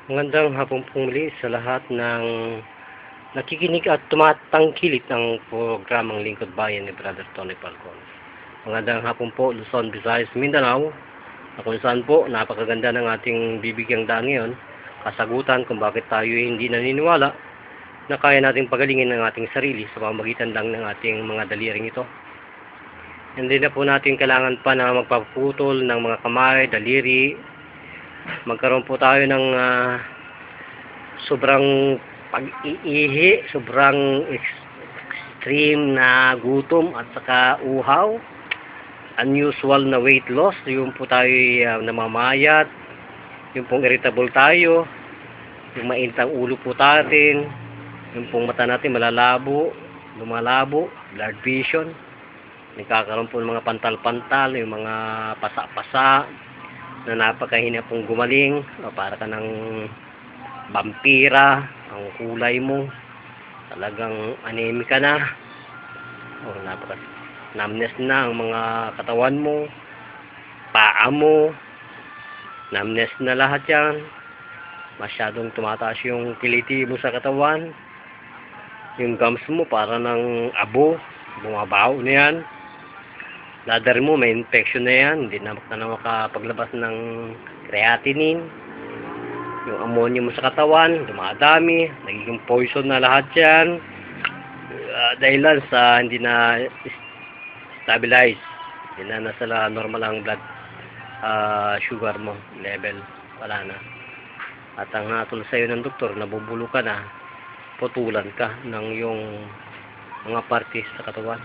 Magandang hapon po muli sa lahat ng nakikinig at tumatangkilik ng programang Lingkod Bayan ni Brother Tony Falcon. Magandang hapon po, Luzon, Visayas, Mindanao, na kung saan po napakaganda ng ating bibigyang daan ngayon, kasagutan kung bakit tayo hindi naniniwala na kaya nating pagalingin ng ating sarili sa pamamagitan lang ng ating mga daliring ito. Hindi na po natin kailangan pa na magpaputol ng mga kamay, daliri. Magkaroon po tayo ng sobrang pag-iihi, sobrang extreme na gutom at saka uhaw, unusual na weight loss, yung po tayo namamayat, yung pong irritable tayo, yung maintang ulo po natin, yung pong mata natin malalabo, lumalabo, blurred vision, nagkakaroon po ng mga pantal-pantal, yung mga pasa-pasa, na napakahina pong gumaling, para ka ng vampira, ang kulay mo, talagang anemic ka na, o numbness na ang mga katawan mo, paa mo, numbness na lahat yan, masyadong tumataas yung kiliti mo sa katawan, yung gums mo para ng abo, bumabaho na yan, bladder mo may infection na yan, hindi na makapaglabas ng creatinine, yung ammonia mo sa katawan dumadami, nagiging poison na lahat yan, dahilan sa hindi na stabilize, hindi na nasa normal ang blood sugar mo level, wala na. At ang hatol sa iyo ng doktor, nabubulo ka na, putulan ka ng yung mga parties sa katawan.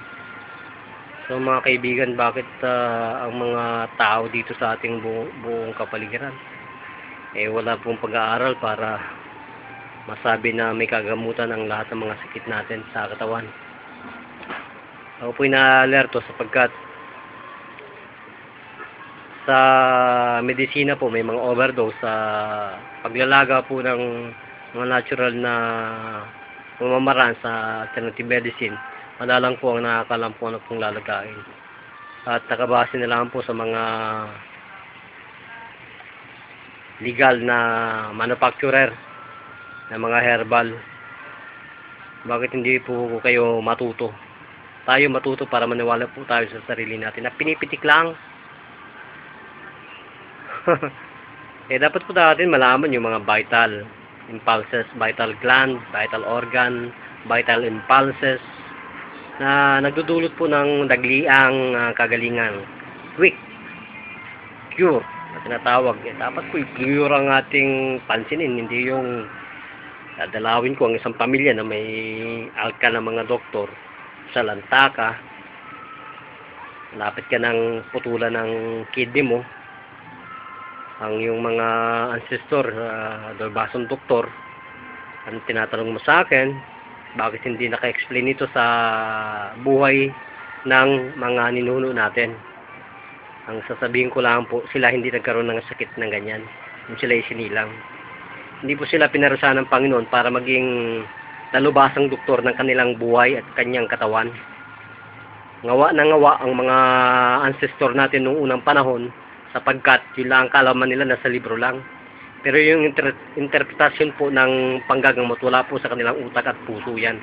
So mga kaibigan, bakit ang mga tao dito sa ating buong kapaligiran wala pong pag-aaral para masabi na may kagamutan ang lahat ng mga sakit natin sa katawan? Ako po'y na-alerto sapagkat sa medisina po may mga overdose sa paglalaga po ng mga natural na pamamaraan sa alternative medicine. Madalang po ang nakakalam po na pong lalagain. At nakabase na lang po sa mga legal na manufacturer ng mga herbal. Bakit hindi po kayo matuto? Tayo matuto para maniwala po tayo sa sarili natin na pinipitik lang. Dapat po natin malaman yung mga vital impulses, vital gland, vital organ, vital impulses, na nagdudulot po ng dagliang kagalingan, quick cure na tinatawag. Dapat po i-cure ang ating pansinin, hindi yung dadalawin ko ang isang pamilya na may alka ng mga doktor sa lantaka, lapit ka ng putulan ng kidney mo, ang yung mga ancestor, dalbasong doktor, ang tinatanong mo sa akin, bakit hindi naka-explain ito sa buhay ng mga ninuno natin? Ang sasabihin ko lang po, sila hindi nagkaroon ng sakit ng ganyan. Yung sila isinilang. Hindi po sila pinarusahan ng Panginoon para maging talubasang doktor ng kanilang buhay at kanyang katawan. Ngawa na ngawa ang mga ancestor natin noong unang panahon, sapagkat yun lang ang kalaman nila, nasa libro lang. Pero yung interpretasyon po ng panggagamot, wala po sa kanilang utak at puso yan.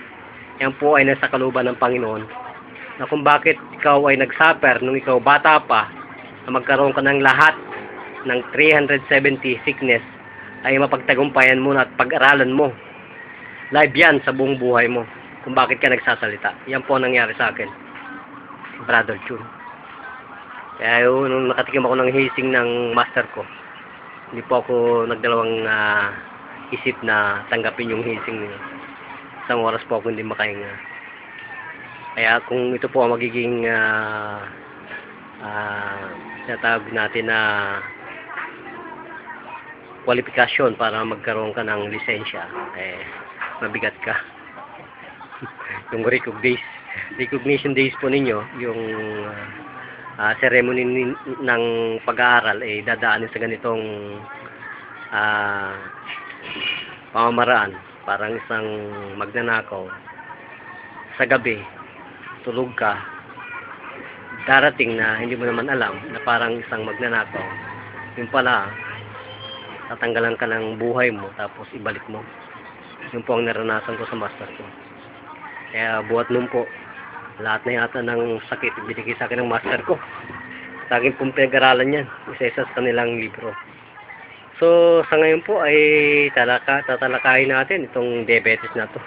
Yan po ay nasa kalooban ng Panginoon. Na kung bakit ikaw ay nagsuffer nung ikaw bata pa, na magkaroon ka ng lahat ng 370 sickness, ay mapagtagumpayan mo at pag-aralan mo. Live yan sa buong buhay mo. Kung bakit ka nagsasalita. Yan po ang nangyari sa akin. Brother June. Kaya yun, nung nakatikim ako ng hising ng master ko, hindi po ako nagdalawang isip na tanggapin yung hising niya. Isang oras po ako hindi makahinga. Kaya kung ito po ang magiging tinatawag natin na kwalifikasyon para magkaroon ka ng lisensya, mabigat ka. Yung recognition days po ninyo, yung ceremony ng pag-aaral dadaanin sa ganitong pamamaraan. Parang isang magnanakaw sa gabi, tulog ka, darating na hindi mo naman alam na parang isang magnanakaw, yung pala tatanggalan ka ng buhay mo tapos ibalik mo. Yun po ang naranasan ko sa master ko. Kaya buhat nun po, lahat na yata ng sakit binigay sa akin ng master ko. Sa akin pong pinag-aralan yan, isa-isa sa kanilang libro. So sa ngayon po ay tatalakayin natin itong diabetes na to.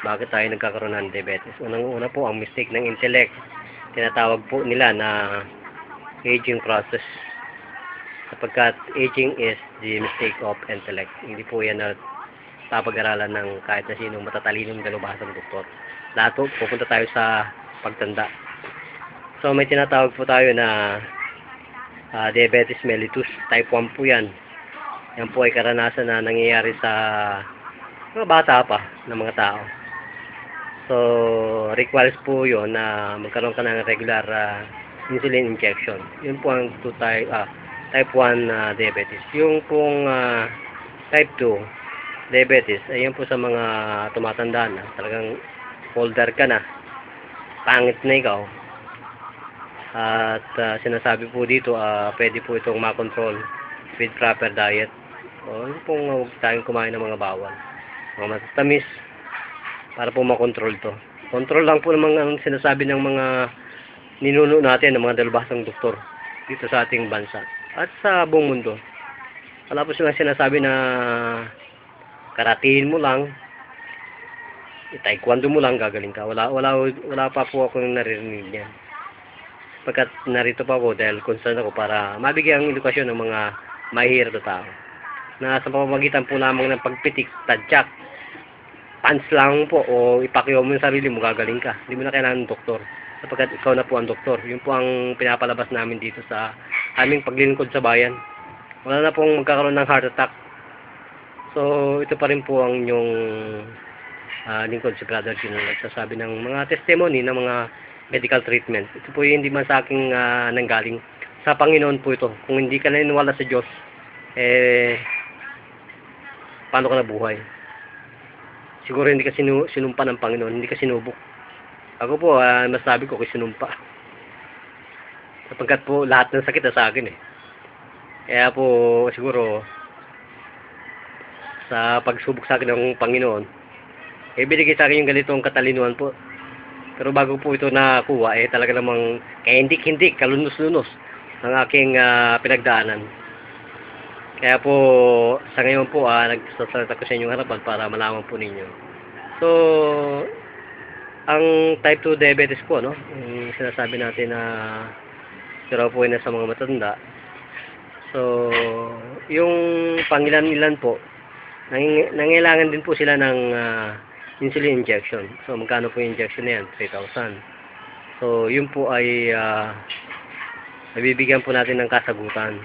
Bakit tayo nagkakaroon ng diabetes? Unang-una po ang mistake ng intellect. Tinatawag po nila na aging process. Sapagkat aging is the mistake of intellect. Hindi po yan na papag-aralan ng kahit na sinong matatalinong dalubhasang doktor. Lahat po, pupunta tayo sa pagtanda. So may tinatawag po tayo na diabetes mellitus. Type 1 po yan. Yan po ay karanasan na nangyayari sa mga bata pa ng mga tao. So, requires po yun na magkaroon ka ng regular insulin injection. Yun po ang type 1 diabetes. Yung pong type 2 diabetes, ayun po sa mga tumatanda na. Talagang older ka na. Pangit na ikaw. At sinasabi po dito, pwede po itong makontrol with proper diet. O, yun pong huwag tayong kumain ng mga bawal. Mga matatamis para po makontrol to. Control lang po ng mga sinasabi ng mga ninuno natin, ng mga dalubhasang doktor dito sa ating bansa at sa buong mundo. Wala po silang sinasabi na karatiin mo lang, taekwondo mo lang, gagaling ka. Wala pa po ako naririnig niyan. Pagkat narito pa ako dahil concerned ako para mabigyan ang edukasyon ng mga mahihirap na tao. Na sa pamamagitan po lamang ng pagpitik, tadyak, pants lang po o ipakyaw mo yung sarili mo, gagaling ka. Hindi mo na kailangan ng doktor. Sapagkat ikaw na po ang doktor. Yun po ang pinapalabas namin dito sa aming paglilingkod sa bayan. Wala na pong magkakaroon ng heart attack. So, ito pa rin po ang inyong lingkod si Brother Gino. Nagsasabi ng mga testimony ng mga medical treatment. Ito po yung hindi man sa aking nanggaling. Sa Panginoon po ito. Kung hindi ka naniniwala sa Diyos, paano ka nabuhay? Siguro hindi ka sinumpa ng Panginoon, hindi ka sinubok. Ako po, masabi ko sinumpa. Sapagkat po lahat ng sakit na sa akin eh. Kaya po siguro sa pagsubok sa akin ng Panginoon, binigay sa akin yung ganitong katalinuhan po. Pero bago po ito nakuha, talaga namang kahindik-hindik, kalunos-lunos ang aking pinagdaanan. Kaya po, sa ngayon po, nagsasalita ko sa inyong harapan para malaman po ninyo. So, ang type 2 diabetes po, no? Yung sinasabi natin na sira po yun sa mga matanda. So, yung pangilan-ilan po, nangailangan din po sila ng insulin injection. So, magkano po yung injection na yan? 3,000. So, yun po ay nabibigyan po natin ng kasagutan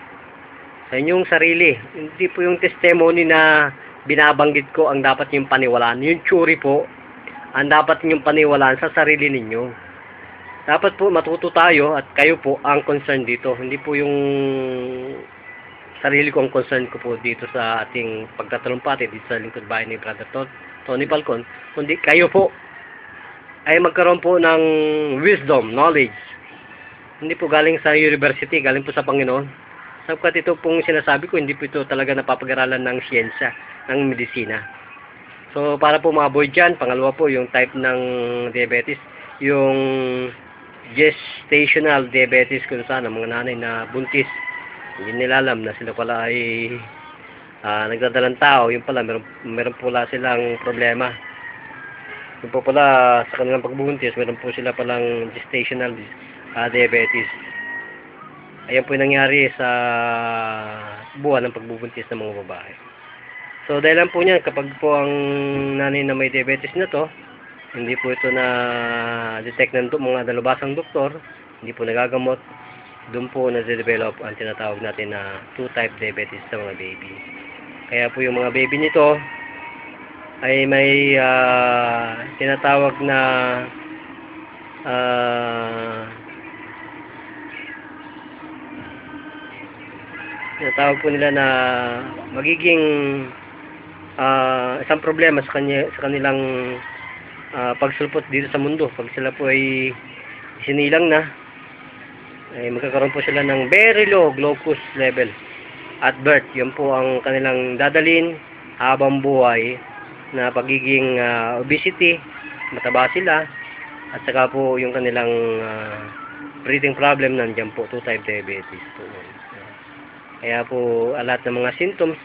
sa inyong sarili. Hindi po yung testimony na binabanggit ko ang dapat yung paniwalaan. Yung theory po, ang dapat yung paniwalaan sa sarili ninyo. Dapat po matuto tayo at kayo po ang concern dito. Hindi po yung sarili ko ang concern ko po dito sa ating pagtatalumpati dito sa lingkod bahay ni Brother Tony Falcon. Kundi kayo po ay magkaroon po ng wisdom, knowledge. Hindi po galing sa university, galing po sa Panginoon. Sapagkat ito pong sinasabi ko, hindi po ito talaga napapag-aralan ng siyensya, ng medisina. So, para po ma-avoid dyan, pangalawa po, yung type ng diabetes, yung gestational diabetes, kung saan ang mga nanay na buntis, hindi nila alam na sila pala ay nagdadalang tao, yung pala, meron pala silang problema. Yung po pala, sa kanilang pagbubuntis, meron po sila palang gestational diabetes. Ayan po yung nangyari sa buwan ng pagbubuntis ng mga babae. So, dahil lang po niyan, kapag po ang nanay na may diabetes na to, hindi po ito na detect ng mga dalubhasang doktor, hindi po nagagamot, doon po na-develop ang tinatawag natin na 2-type diabetes sa mga baby. Kaya po yung mga baby nito ay may tinatawag na tinatawag po nila na magiging isang problema sa kanilang pagsulpot dito sa mundo. Pag sila po ay sinilang na, ay magkakaroon po sila ng very low glucose level. at birth. Yun po ang kanilang dadalhin habang buhay na pagiging obesity, mataba sila, at saka po yung kanilang breathing problem, nandiyan po 2 type diabetes po. Kaya po lahat ng mga symptoms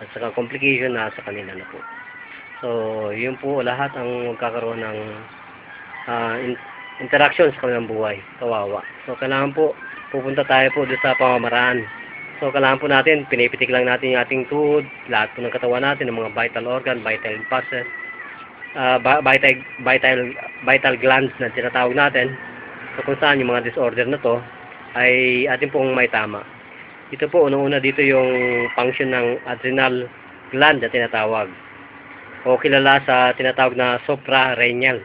at saka complication na sa kanila na po. So yun po lahat ang magkakaroon ng interaction sa kanilang buhay. Kawawa. So kailangan po pupunta tayo po doon sa pamamaraan. So kailangan po natin, pinipitik lang natin yung ating tuhod, lahat po ng katawan natin, ng mga vital organ, vital pulses, vital glands na tinatawag natin. So kung saan yung mga disorder na to ay atin pong may tama. Ito po, unang-una dito yung function ng adrenal gland na tinatawag, o kilala sa tinatawag na suprarenal.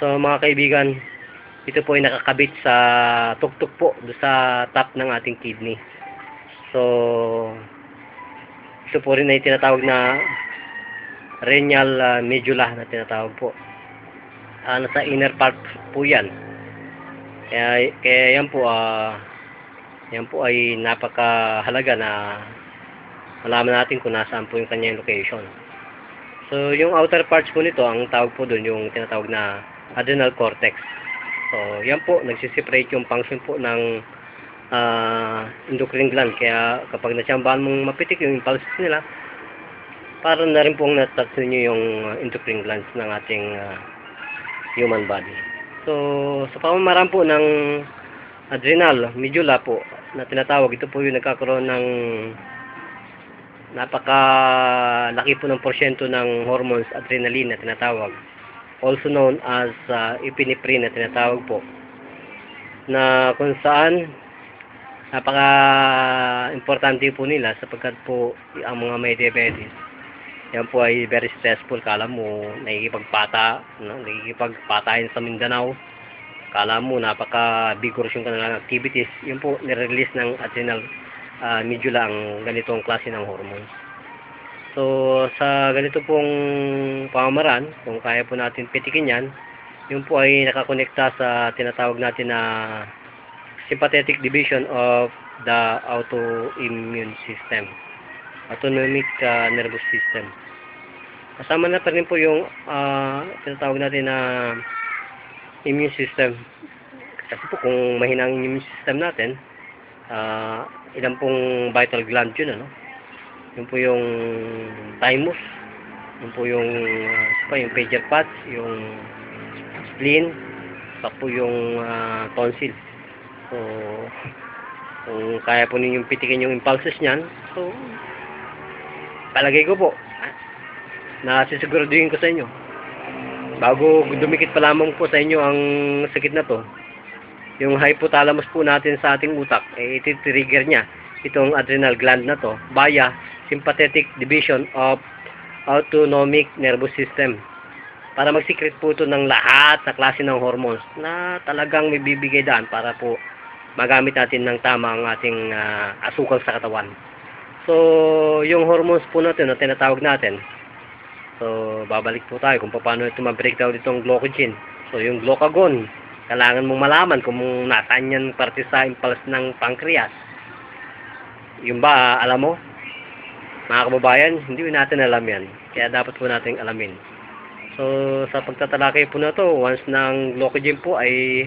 So mga kaibigan, ito po ay nakakabit sa tuktok po sa top ng ating kidney. So ito po rin ay tinatawag na renal medulla na tinatawag po. Nasa inner part po yan. Kaya yan po ay napakahalaga na malaman natin kung nasaan po yung kanyang location. So yung outer parts po nito, ang tawag po doon yung tinatawag na adrenal cortex. So yan po, nagsiseparate yung function po ng endocrine gland. Kaya kapag nasyambahan mong mapitik yung impulses nila, para na rin pong natouch nyo yung endocrine glands ng ating human body. So sa pamamaraan po ng adrenal medulla po na tinatawag, ito po yung nagkakaroon ng napakalaki po ng porsyento ng hormones adrenaline na tinatawag, also known as epinephrine na tinatawag po, na kung saan napaka-importante po nila sapagkat po ang mga may diabetes, yan po ay very stressful. Kala mo nakikipagpatayin sa Mindanao, kala mo napaka-vigorous yung kanilang activities. Yun po, nire-release ng adrenal medulla ang ganitong klase ng hormones. So sa ganito pong pamamaraan, kung kaya po natin pitikin yan, yun po ay nakakonekta sa tinatawag natin na sympathetic division of the autoimmune system, autonomic nervous system. Kasama na pa rin po yung tinatawag natin na immune system. Kasi po kung mahina ang immune system natin, ilan pong vital gland yun, yun po yung thymus, yun po yung yung Peyer's patch, yung spleen, pa po yung tonsil. So kung kaya po ninyong pitikin yung impulses niyan, so palagay ko po, nasisiguraduhin ko sa inyo, bago dumikit pa lamang po sa inyo ang sakit na to, yung hypothalamus po natin sa ating utak, iti-trigger niya itong adrenal gland na to via sympathetic division of autonomic nervous system, para mag-secret po ito ng lahat na klase ng hormones na talagang may bibigay daan para po magamit natin ng tama ang ating asukal sa katawan. So yung hormones po natin na tinatawag natin, so babalik po tayo kung paano ito ma-breakdown itong glycogen. So yung glucagon, kailangan mong malaman kung nasaan yan parte sa impulse ng pancreas. Yung ba, alam mo? Mga kababayan, hindi natin alam yan. Kaya dapat po natin alamin. So sa pagtatalakay po na to, once na ang glycogen po ay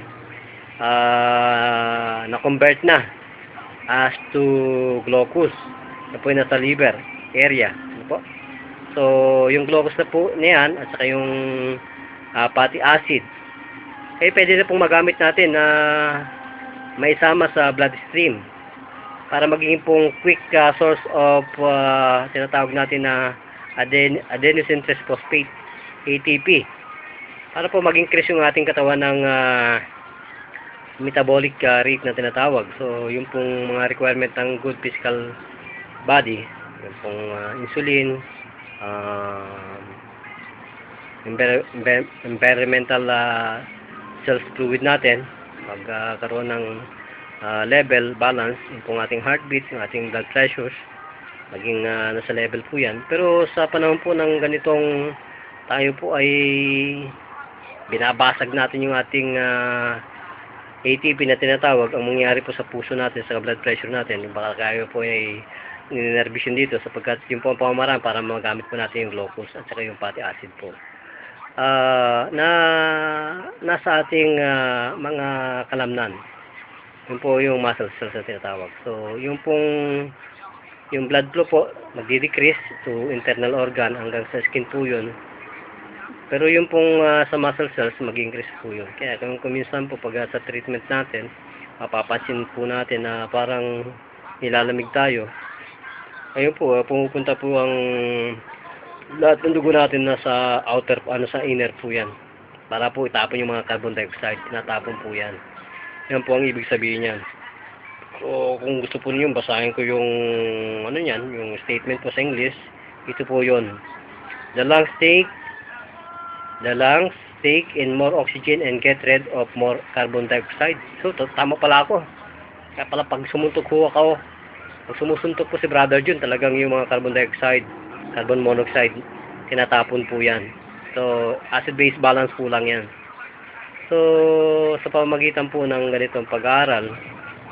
na-convert na as to glucose na po nasa liver area. Po? So yung glucose na po niyan at saka yung fatty acid, pwede na pong magamit natin na maisama sa bloodstream para maging pong quick source of tinatawag natin na adenosine triphosphate, ATP, para po mag-increase yung ating katawan ng metabolic rate na tinatawag. So yung pong mga requirement ng good physical body, yung pong insulin, environmental cells fluid natin, magkaroon ng level, balance, yung pong ating heartbeat, yung ating blood pressures, maging nasa level po yan. Pero sa panahon po ng ganitong tayo po ay binabasag natin yung ating ATP na tinatawag, ang mangyayari po sa puso natin, sa blood pressure natin, baka kayo po ay ninervisyon dito sapagkat yung po ang pamamaraan para magamit po natin yung glucose at saka yung fatty acid po. Nasa ating mga kalamnan, yun po yung muscle cells na tinatawag. So, yung blood flow po, magdi-decrease to internal organ hanggang sa skin po yun. Pero yung pong sa muscle cells, mag-increase po yun. Kaya kung minsan po pag sa treatment natin, mapapansin po natin na parang nilalamig tayo. Ayun po, pumupunta po ang lahat ng dugo natin nasa outer, sa inner po yan. Para po itapon yung mga carbon dioxide. Tinatapon po yan. Yan po ang ibig sabihin yan. So, kung gusto po niyo, basahin ko yung yung statement po sa English. Ito po yun. The lungs take in more oxygen and get rid of more carbon dioxide. So, tama pala ako. Kaya pala pag sumuntok ko ako, pag sumusuntok po si Brother Jun, talagang yung mga carbon dioxide, carbon monoxide, tinatapon po yan. So, acid-base balance po lang yan. So, sa pamamagitan po ng ganitong pag-aaral,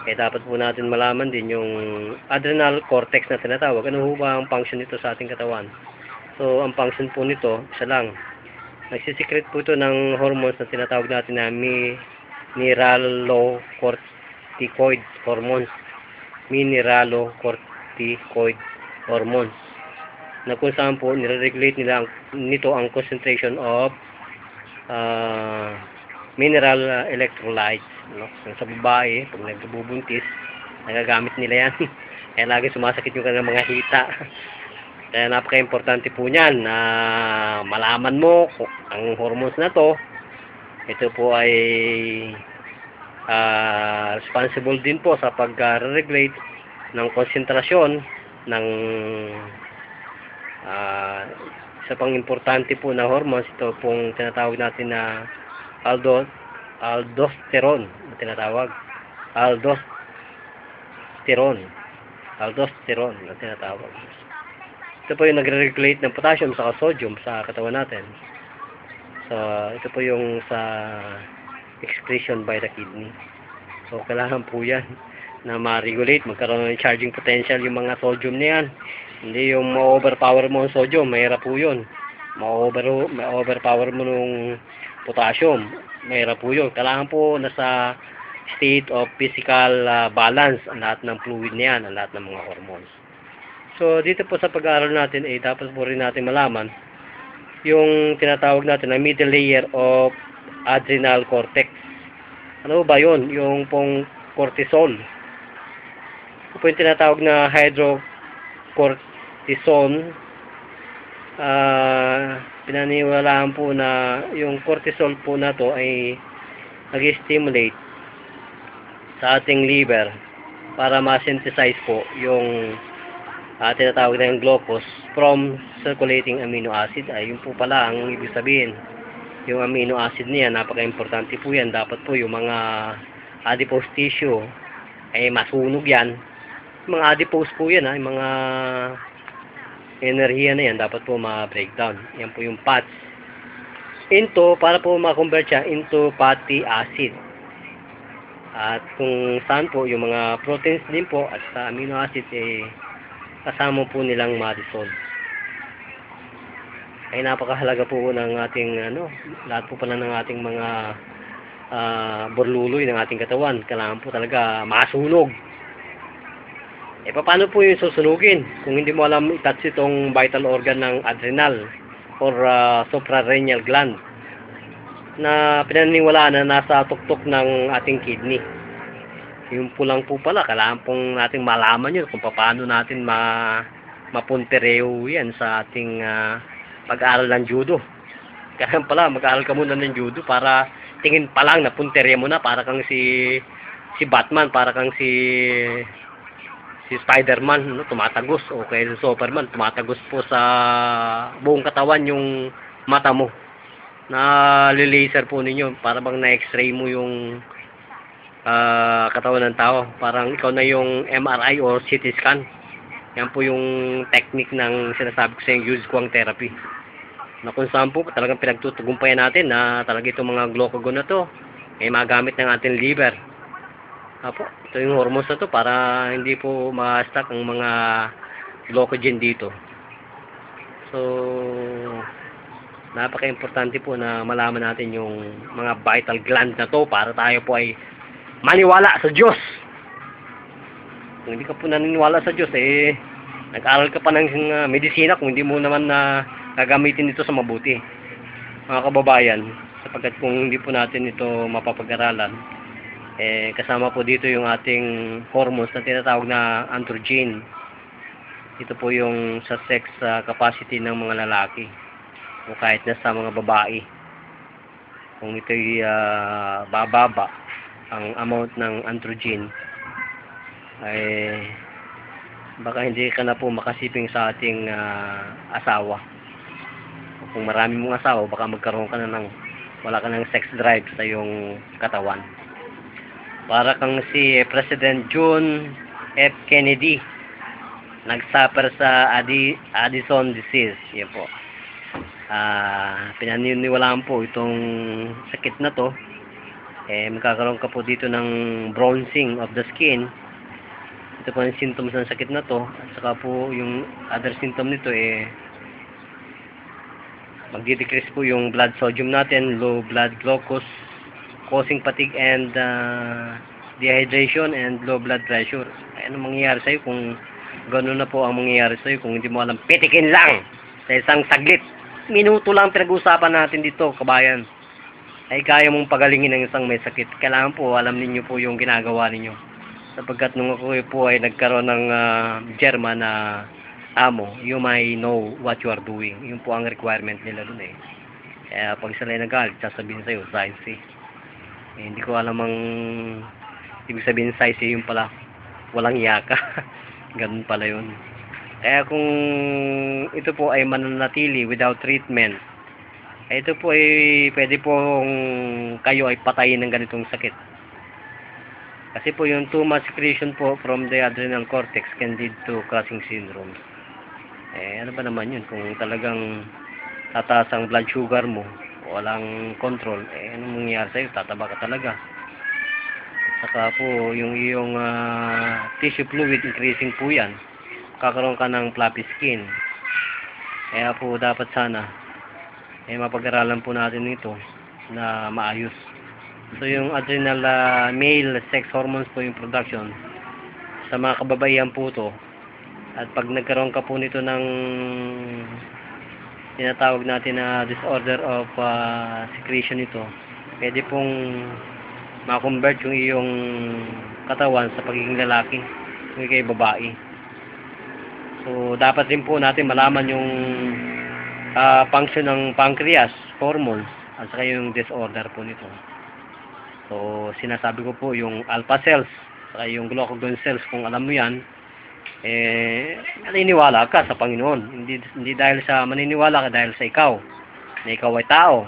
dapat po natin malaman din yung adrenal cortex na tinatawag. Ano ba ang function nito sa ating katawan? So, ang function po nito, isa lang. Nagsisecrete po ito ng hormones na tinatawag natin na mineralocorticoid hormones. Mineralocorticoid hormones. Na kung saan po, nire-regulate nito ang concentration of mineral electrolytes. No? Sa babae, pag nagbubuntis, nagagamit nila yan. Kaya lagi sumasakit yung kanilang mga hita. Kaya napaka-importante po niyan na malaman mo kung ang hormones na to, ito po ay responsible din po sa pag-regulate ng konsentrasyon ng isa pang importante po na hormones. Ito pong tinatawag natin na aldosterone na tinatawag. Aldosterone na tinatawag. Ito po yung nagre-regulate ng potassium sa sodium sa katawan natin. So, ito po yung sa excretion by the kidney. So, kailangan po yan na ma-regulate, magkaroon ng charging potential yung mga sodium na yan. Hindi yung ma-overpower mo ang sodium, mahirap po yun. Ma-overpower mo nung potassium, mahirap po yun. Kailangan po nasa state of physical balance ang lahat ng fluid na yan, ang lahat ng mga hormones. So, dito po sa pag-aaral natin, dapat po rin natin malaman yung tinatawag natin na middle layer of adrenal cortex. Ano ba yun? Yung pong cortisol. Ito po yung tinatawag na hydrocortisone. Pinaniwalaan po na yung cortisol po na to ay nag-stimulate sa ating liver para ma-synthesize po yung tinatawag na yung glucose from circulating amino acid. Yun po pala ang ibig sabihin. Yung amino acid niya, napaka-importante po yan. Dapat po yung mga adipose tissue ay masunog yan. Yung mga adipose po yan, yung mga enerhiya na yan, dapat po ma-breakdown. Yan po yung fats. Para po ma-convert siya into fatty acid. At kung saan po, yung mga proteins din po at sa amino acid kasama po nilang ma-dissolve. Ay napakahalaga po ng ating lahat po pala ng ating mga burluloy ng ating katawan. Kailangan po talaga masunog. Paano po yung susunugin kung hindi mo alam i-touch itong vital organ ng adrenal or suprarenal gland na pinaniniwalaan na nasa tuktok ng ating kidney? Yung po lang po pala, kailangan pong nating malaman yun kung paano natin mapuntereo yan sa ating pag-aaral ng judo. Kaya pala, mag-aaral ka muna ng judo para tingin pa lang na puntereo mo na, para kang si Batman, para kang si Spider-Man, tumatagos, o kaya si Superman, tumatagos po sa buong katawan yung mata mo. Na lilaser po ninyo, para bang na-x-ray mo yung katawan ng tao. Parang ikaw na yung MRI or CT scan. Yan po yung technique ng sinasabi ko sa yung use quang therapy. Na kung saan po talagang pinagtutugumpayan natin na talaga itong mga glucagon na to magamit ng ating liver. Apo, ito yung hormones na to para hindi po ma-stuck ang mga glycogen dito. So, napaka-importante po na malaman natin yung mga vital gland na to para tayo po ay maniwala sa Diyos. Kung hindi ka po naniniwala sa Diyos, nag-aral ka pa ng medisina kung hindi mo naman na gagamitin ito sa mabuti. Mga kababayan, sapagkat kung hindi po natin ito mapapag-aralan, kasama po dito yung ating hormones na tinatawag na androgen. Ito po yung sa sex capacity ng mga lalaki o kahit na sa mga babae. Kung ito'y bababa ang amount ng androgen, ay baka hindi ka na po makasiping sa ating asawa. O kung marami mong asawa, baka magkaroon ka na ng wala ka ng sex drive sa iyong katawan. Para kang si President John F. Kennedy, nag-suffer sa Addison disease. Yan po. Pinaniniwalaan po itong sakit na to. Magkakaroon ka po dito ng bronzing of the skin. Ito po ang symptoms ng sakit na to. At saka po yung other symptom nito magdi-decrease po yung blood sodium natin, low blood glucose, causing fatigue and dehydration and low blood pressure. Ano mangyayari sa'yo kung gano'n na po ang mangyayari sa'yo kung hindi mo alam? Pitikin lang sa isang saglit. Minuto lang pinag-uusapan natin dito, kabayan. Ay kaya mong pagalingin ng isang may sakit. Kailangan po alam ninyo po yung ginagawa ninyo. Sapagkat nung ako po ay nagkaroon ng Germa na amo, you may know what you are doing. Yun po ang requirement nila dun Kaya pag sila nagalit, sasabihin sa'yo, science hindi ko alam ang ibig sabihin science yung pala walang yaka. Ganun pala yun. Kaya kung ito po ay mananatili without treatment, ito po ay pwede pong kayo ay patayin ng ganitong sakit. Kasi po yung too much secretion po from the adrenal cortex can lead to Cushing syndrome. Ano ba naman yun? Kung talagang tataas ang blood sugar mo, walang control, anong mangyayari sa'yo? Tataba ka talaga. At saka po, yung iyong tissue fluid, increasing po yan. Kakaroon ka ng flappy skin. Kaya po, dapat sana, mapag-aralan po natin ito na maayos. So, yung adrenal male sex hormones po yung production. Sa mga kababaihan po to. At pag nagkaroon ka po nito ng tinatawag natin na disorder of secretion ito, pwede pong ma-convert yung iyong katawan sa pagiging lalaki kung ikay babae. So, dapat din po natin malaman yung function ng pancreas, hormones, at saka yung disorder po nito. So, sinasabi ko po yung alpha cells, saka yung glucagon cells, kung alam mo yan, maniniwala ka sa Panginoon. Hindi dahil sa maniniwala ka, dahil sa ikaw na ikaw ay tao.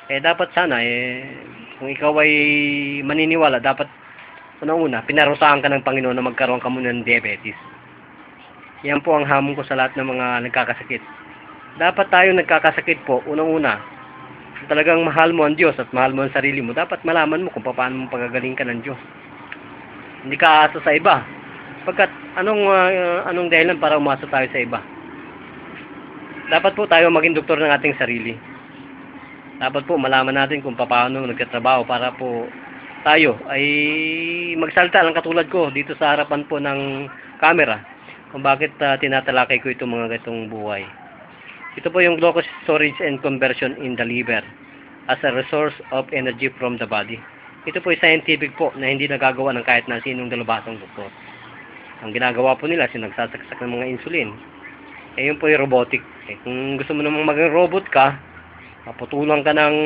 Dapat sana kung ikaw ay maniniwala, dapat unang-una pinarusahan ka ng Panginoon na magkaroon ka muna ng diabetes. Yan po ang hamon ko sa lahat ng mga nagkakasakit. Dapat tayo nagkakasakit po, unang-una, talagang mahal mo ang Diyos at mahal mo ang sarili mo, dapat malaman mo kung paano mo pagagaling ka ng Diyos. Hindi ka aasa sa iba. Pagkat anong dahilan para umasa tayo sa iba? Dapat po tayo maging doktor ng ating sarili. Dapat po malaman natin kung paano nagtatrabaho para po tayo ay magsalita lang katulad ko dito sa harapan po ng camera kung bakit tinatalakay ko itong mga gatong buhay. Ito po yung glucose storage and conversion in the liver as a resource of energy from the body. Ito po ay scientific po na hindi nagagawa ng kahit na sinong dalubhasang doktor. Ang ginagawa po nila, sinagsasaksak ng mga insulin. Yun po yung robotic. Kung gusto mo namang maging robot ka, maputulang ka ng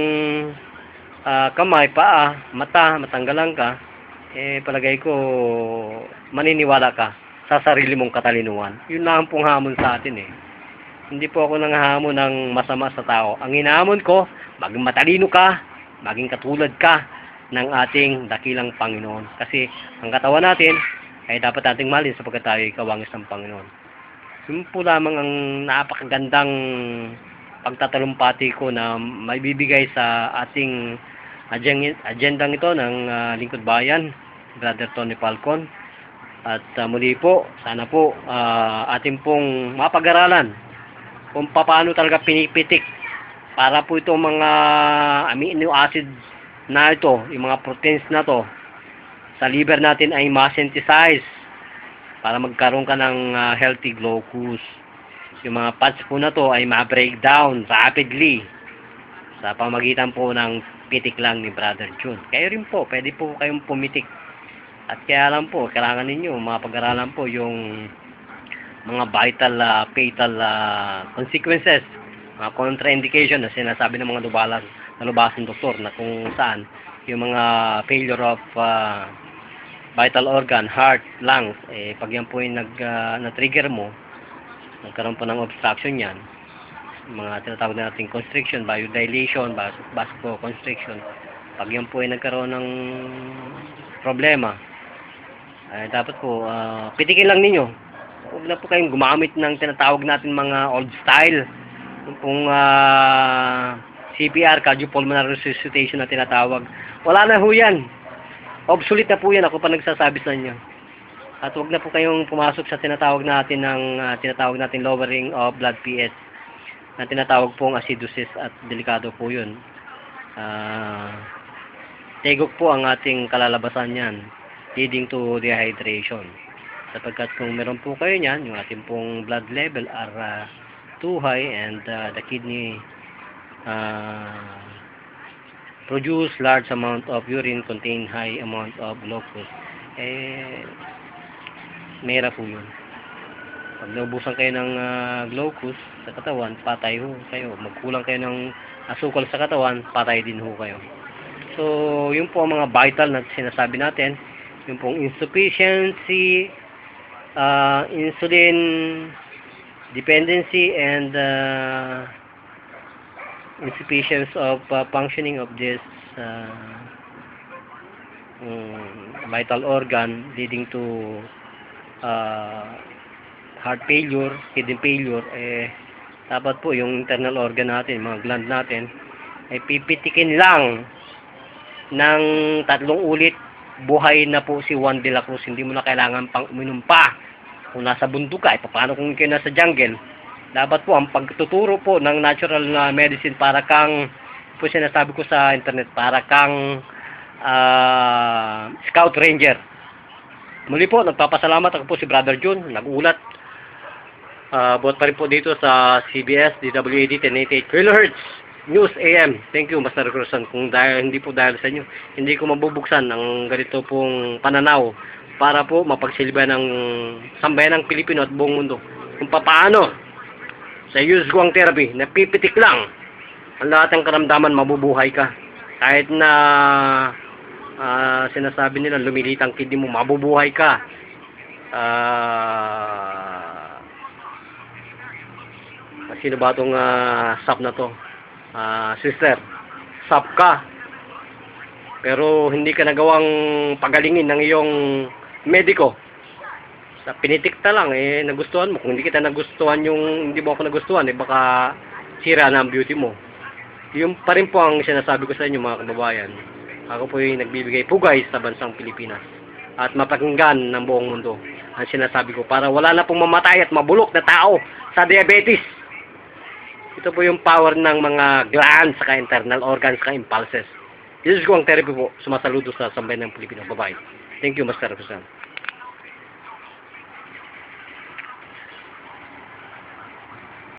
kamay, paa, mata, matanggalan ka, palagay ko, maniniwala ka sa sarili mong katalinuhan. Yun lang pong hamon sa atin Hindi po ako nanghahamon ng masama sa tao. Ang hinahamon ko, maging matalino ka, maging katulad ka ng ating dakilang Panginoon. Kasi ang katawan natin, ay dapat nating mahalin sapagkat tayo ay kawangis ng Panginoon. Yun po lamang ang napakagandang pagtatalumpati ko na may bibigay sa ating agendang ito ng Lingkod Bayan, Brother Tony Falcon. At muli po, sana po atin pong mapag-aralan kung paano talaga pinipitik para po itong mga amino acid na ito, yung mga proteins na to sa liver natin ay ma-synthesize para magkaroon ka ng healthy glucose. Yung mga fats po na to ay ma-breakdown rapidly sa pamagitan po ng pitik lang ni Brother June. Kayo rin po, pwede po kayong pumitik. At kaya lang po, kailangan ninyo mapag-aralan po yung mga vital, fatal consequences, mga contraindication na sinasabi ng mga nalubasang doktor na kung saan yung mga failure of vital organ, heart, lungs, pag yan po yung na-trigger mo, nagkaroon po ng obstruction yan, mga tinatawag na natin constriction, biodilation, vasoconstriction, pag yan po ay nagkaroon ng problema, dapat po pitikin lang ninyo. Huwag na po kayong gumamit ng tinatawag natin mga old style, kung CPR, cardiopulmonary resuscitation na tinatawag. Wala na ho yan, obsolete na po yan, ako pa nagsasabi sa inyo. At huwag na po kayong pumasok sa tinatawag natin lowering of blood pH na tinatawag pong acidosis, at delikado po yun. Tegok po ang ating kalalabasan yan, leading to dehydration. Sapagkat kung meron po kayo niyan, yung ating pong blood level are too high and the kidney produce large amount of urine, contain high amount of glucose, mera po yun. Pag naubusan kayo ng glucose sa katawan, patay ho kayo. Magkulang kayo ng asukal sa katawan, patay din ho kayo. So, yun po ang mga vital na sinasabi natin. Yung pong insufficiency, insulin dependency, and insufficiency of functioning of this vital organ, leading to heart failure, kidney failure. Dapat po yung internal organ natin, mga gland natin, ay pipitikin lang ng 3 ulit. Buhay na po si Juan de la Cruz, hindi mo na kailangan pang uminom pa. Kung nasa bundok ka, paano kung kayo nasa jungle? Dapat po ang pagtuturo po ng natural na medicine, para kang po sinasabi ko sa internet, para kang scout ranger. Muli po, nagpapasalamat ako po si Brother June, nag-ulat. Buhat pa rin po dito sa CBS, DWAD 1088 kHz News AM. Thank you, Master Cruzan. Kung hindi po dahil sa inyo, hindi ko mabubuksan ang ganito pong pananaw para po mapagsilbihan ng sambayan ng Pilipino at buong mundo kung paano sa Yuzhuang therapy, napipitik lang ang lahat ng karamdaman, mabubuhay ka. Kahit na sinasabi nila lumilitang kidney mo, mabubuhay ka. Sino ba itong SAP na to? Sister, SAP ka, pero hindi ka nagawang pagalingin ng iyong mediko. Sa pinitikta lang, nagustuhan mo. Kung hindi kita nagustuhan hindi mo ako nagustuhan, baka sira na ang beauty mo. Yung pa rin po ang sinasabi ko sa inyo, mga kababayan. Ako po yung nagbibigay pugay sa bansang Pilipinas at mapakinggan ng buong mundo ang sinasabi ko, para wala na pong mamatay at mabulok na tao sa diabetes. Ito po yung power ng mga glands, saka internal organs, saka impulses. This is Yuzhuang therapy po. Sumasaludo sa sambayan ng Pilipino. Bye-bye. Thank you, Master Cruzan.